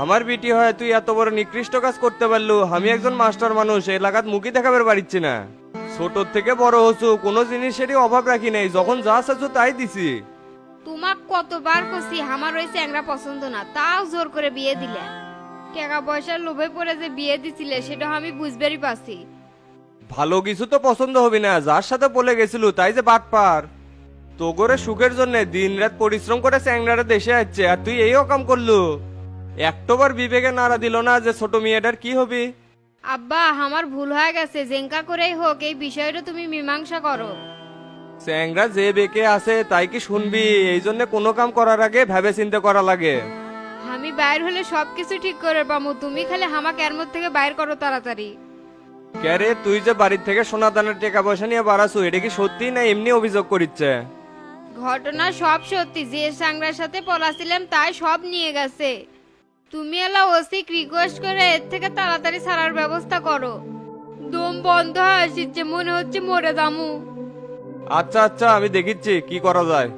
আমার বিটি হয় তুই এত বড় নিকৃষ্ট কাজ করতে পারলু? আমি একজন মাস্টার মানুষ, এলাকাত মুখই দেখাবার পারিচ্ছি না। ছোট থেকে বড় হচ্ছু, কোনো জিনিসেরই অভাব রাখি নাই, যখন যা চাচ্ছু তাই দিছি। তোমাক কতবার কছি আমার ওই চ্যাংরা পছন্দ না, তাও জোর করে বিয়ে দিলে। টাকা পয়সার লোভে পড়ে যে বিয়ে দিছিলে সেটা আমি বুঝবারই পারছি। ভালো কিছু তো পছন্দ হবে না, যার সাথে বলে গেছিল তাই যে বাটপার। তো করে সুখের জন্য দিন রাত পরিশ্রম করে চ্যাংরাটা দেশে আসছে, আর তুই এইও কাম করলু। একটোবার বিবেকে নাড়া দিল না যে ছোট মেয়েটার কি হবি? আব্বা আমার ভুল হয়ে গেছে, জেঙ্কা করেই হোক এই বিষয়টা তুমি মীমাংসা করো। চ্যাংরা যে বেঁকে আছে তাই কি শুনবি? এই জন্য কোনো কাম করার আগে ভেবে চিন্তা করা লাগে। আমি বাইর হলে সবকিছু ঠিক করে পামু, তুমি খালি হামাক এর মধ্যে থেকে বাইর করো তাড়াতাড়ি। ক্যারে তুই যে বাড়ির থেকে সোনা দানের টাকা পয়সা নিয়ে বাড়াছু, এটা কি সত্যি না এমনি অভিযোগ করিচ্ছে? ঘটনা সব সত্যি, যে সাংরার সাথে পলাছিলাম তাই সব নিয়ে গেছে। তুমি এলা ওসিক রিকোয়েস্ট করে এর থেকে তাড়াতাড়ি ছাড়ার ব্যবস্থা করো। দম বন্ধ হয়ে আসছে, মনে হচ্ছে মরে দামু। আচ্ছা আচ্ছা, আমি দেখিচ্ছি কি করা যায়।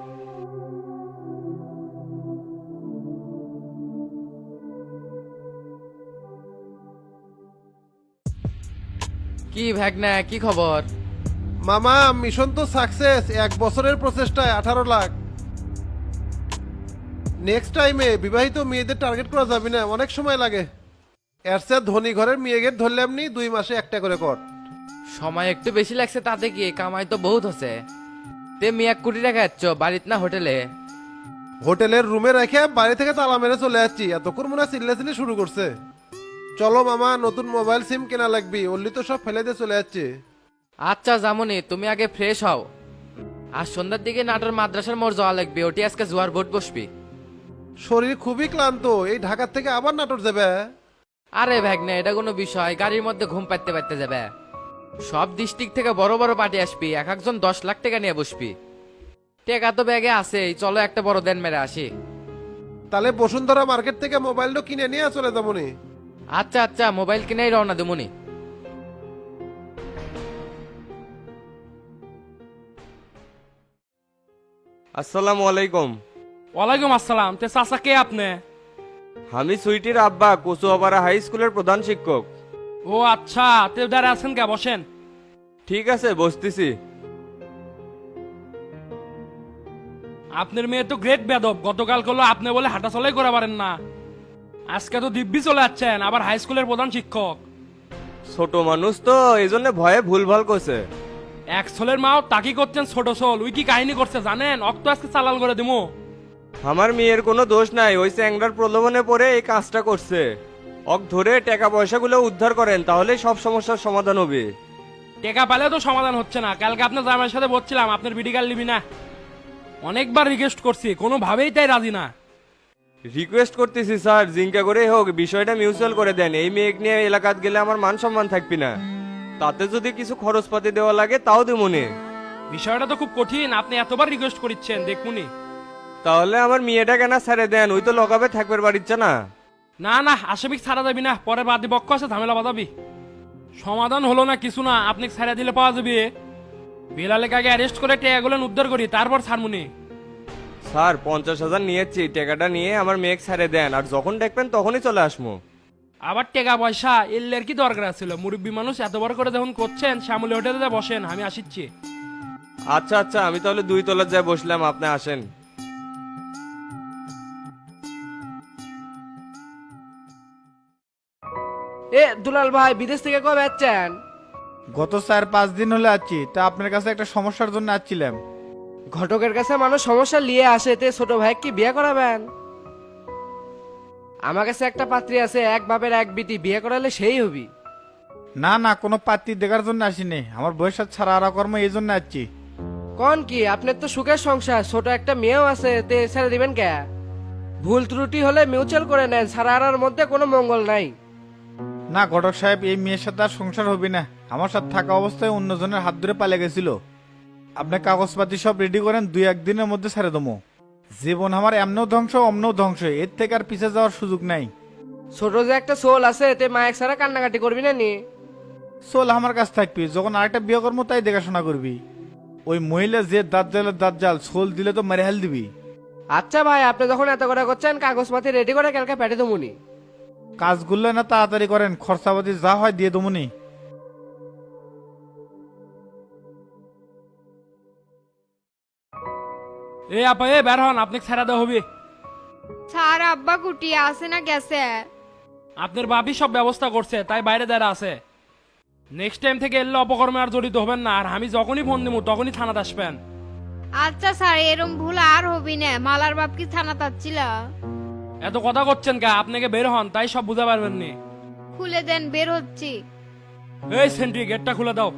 কি ভাগনা, কি খবর? মামা মিশন তো সাকসেস, 1 বছরের প্রচেষ্টায় 18 লাখ। নেক্সট টাইমে বিবাহিত মেয়েদের টার্গেট করা যাবে না, অনেক সময় লাগে। এর চেয়ে ধনী ঘরের মেয়েদের ধরলাম নি 2 মাসে একটা করে কর। সময় একটু বেশি লাগছে, তাতে কি কামাই তো বহুত হচ্ছে। তে মি 1 কোটি টাকা যাচ্ছ বাড়িত না হোটেলে? হোটেলের রুমে রেখে বাড়ি থেকে তালা মেরে চলে যাচ্ছি, এতক্ষণ মনে হয় চিল্লাচিল্লি শুরু করছে। চলো মামা, নতুন মোবাইল সিম কেনা লাগবে, অল্লি তো সব ফেলে দিয়ে চলে যাচ্ছে। আচ্ছা জামনি, তুমি আগে ফ্রেশ হও। আর সন্ধ্যার দিকে নাটোর মাদ্রাসার মোড় যাওয়া লাগবে, ওটি আজকে জোয়ার বোট বসবি। শরীর খুবই ক্লান্ত, এই ঢাকার থেকে আবার নাটোর যাবে? আরে ভাগনা, এটা কোনো বিষয়? গাড়ির মধ্যে ঘুম পাইতে পাইতে যাবে। সব ডিস্ট্রিক্ট থেকে বড় বড় পার্টি আসবি, এক একজন 10 লাখ টাকা নিয়ে বসবি। টাকা তো ব্যাগে আছে, চলো একটা বড় দেন মেরে আসি। তাহলে বসুন্ধরা মার্কেট থেকে মোবাইলটা কিনে নিয়ে চলে যাবো নি। আচ্ছা আচ্ছা, মোবাইল কিনেই রওনা দেবনি। আসসালামু আলাইকুম। ওয়ালাইকুম আসসালাম। তে চাচা কে আপনি? আমি সুইটির আব্বা, কচুয়াপাড়া হাই স্কুলের প্রধান শিক্ষক। ও আচ্ছা, তে দাঁড়া আছেন কে, বসেন। ঠিক আছে, বসতেছি। আপনার মেয়ে তো গ্রেট বেদব, গতকাল করলো আপনি বলে হাঁটা চলাই করা পারেন না, আজকে তো দিব্যি চলে যাচ্ছেন, আবার হাই স্কুলের প্রধান শিক্ষক। ছোট মানুষ তো এই জন্য ভয়ে ভুলভাল করছে। এক ছোলের মাও তাকি করছেন ছোট ছোল, উই কি কাহিনী করছে জানেন? অক্ত আজকে চালাল করে দিমু। আমার মেয়ের কোনো দোষ নাই, ওই চ্যাংরার প্রলোভনে পড়ে এই কাজটা করছে। অক ধরে টাকা পয়সাগুলো উদ্ধার করেন, তাহলেই সব সমস্যার সমাধান হবে। টেকা পেলে তো সমাধান হচ্ছে না। কালকে আপনার জামাইয়ের সাথে বলছিলাম আপনার বিডি কার্ড নিবি না, অনেকবার রিকোয়েস্ট করছি, কোনোভাবেই তাই রাজি না। রিকোয়েস্ট করতেছি স্যার, জিঙ্কা করেই হোক বিষয়টা মিউচুয়াল করে দেন। এই মেয়েকে নিয়ে এলাকাত গেলে আমার মান সম্মান থাকবি না। তাতে যদি কিছু খরচপাতি দেওয়া লাগে তাও দেবনি। বিষয়টা তো খুব কঠিন, আপনি এতবার রিকোয়েস্ট করিচ্ছেন, দেখুনি। তাহলে আমার মেয়েটা কেন ছেড়ে দেন? ওই তো লকাবে থাকবে বাড়িচ্ছে না। না না, আসামিক ছাড়া যাবি না, পরে বাদী পক্ষ আছে ঝামেলা বাঁধাবি। সমাধান হলো না কিছু না, আপনি ছাড়া দিলে পাওয়া যাবে। বেলালে আগে অ্যারেস্ট করে টেয়াগুলো উদ্ধার করি, তারপর ছাড়মুনি। স্যার 50,000 নিয়েছি, টাকাটা নিয়ে আমার মেয়েকে ছেড়ে দেন, আর যখন দেখবেন তখনই চলে আসবো। আবার টাকা পয়সা এর কি দরকার ছিল? মুরব্বী মানুষ এত বড় করে যখন করছেন, শ্যামলী হোটেলে বসেন, আমি আসিচ্ছি। আচ্ছা আচ্ছা, আমি তাহলে 2 তলার যায় বসলাম, আপনি আসেন। এ দুলাল ভাই, বিদেশ থেকে কবে যাচ্ছেন? গত 4-5 দিন হলে আছি। তা আপনার কাছে একটা সমস্যার জন্য আসছিলাম। ঘটকের কাছে মানুষ সমস্যা নিয়ে আসে, তে ছোট ভাই কি বিয়ে করাবেন? আমার কাছে একটা পাত্রী আছে, এক বাপের এক বিটি, বিয়ে করালে সেই হবি। না না, কোনো পাত্রী দেখার জন্য আসিনি, আমার বয়স ছাড়া আরা কর্ম এই জন্য আসছি। কোন কি, আপনার তো সুখের সংসার, ছোট একটা মেয়েও আছে, তে ছেড়ে দিবেন কে? ভুল ত্রুটি হলে মিউচুয়াল করে নেন, ছাড়া আরার মধ্যে কোনো মঙ্গল নাই। না ঘটক সাহেব, এই মেয়ের সাথে আর সংসার হবে না। আমার সাথে থাকা অবস্থায় অন্যজনের হাত ধরে পালিয়ে গেছিল। আপনি কাগজপাতি সব রেডি করেন, 2-1 দিনের মধ্যে ছেড়ে দেবো। জীবন আমার এমনও ধ্বংস অমনও ধ্বংস, এর থেকে আর পিছিয়ে যাওয়ার সুযোগ নাই। ছোট যে একটা সোল আছে, তে মায়ের ছাড়া কান্নাকাটি করবি না নি? চল আমার কাছে থাকবি, যখন আরেকটা বিয়ে করবো তাই দেখাশোনা করবি। ওই মহিলা যে দাঁত জালের দাঁত জাল, সোল দিলে তো মেরে হেল দিবি। আচ্ছা ভাই, আপনি যখন এত করে করছেন কাগজপাতি রেডি করে কালকে পেটে দেবুনি। কাজগুলো না তাড়াতাড়ি করেন, খরচাপাতি যা হয় দিয়ে দমুনি। এ আপা এ বের হন, আপনাকে ছেড়ে দেওয়া হবে। স্যার আব্বা কুটিয়ে আছে না গেছে? আপনার বাপি সব ব্যবস্থা করছে, তাই বাইরে দাঁড়া আছে। নেক্সট টাইম থেকে এলে অপকর্মে আর জড়িত হবেন না, আর আমি যখনই ফোন দিব তখনই থানাতে আসবেন। আচ্ছা স্যার, এরম ভুল আর হবি না। মালার বাপ কি থানা তাচ্ছিল? এত কথা করছেন কা? আপনাকে বের হন, তাই সব বুঝতে পারবেন নি। খুলে দেন, বের হচ্ছি। এই সেন্ট্রি, গেটটা খুলে দাও।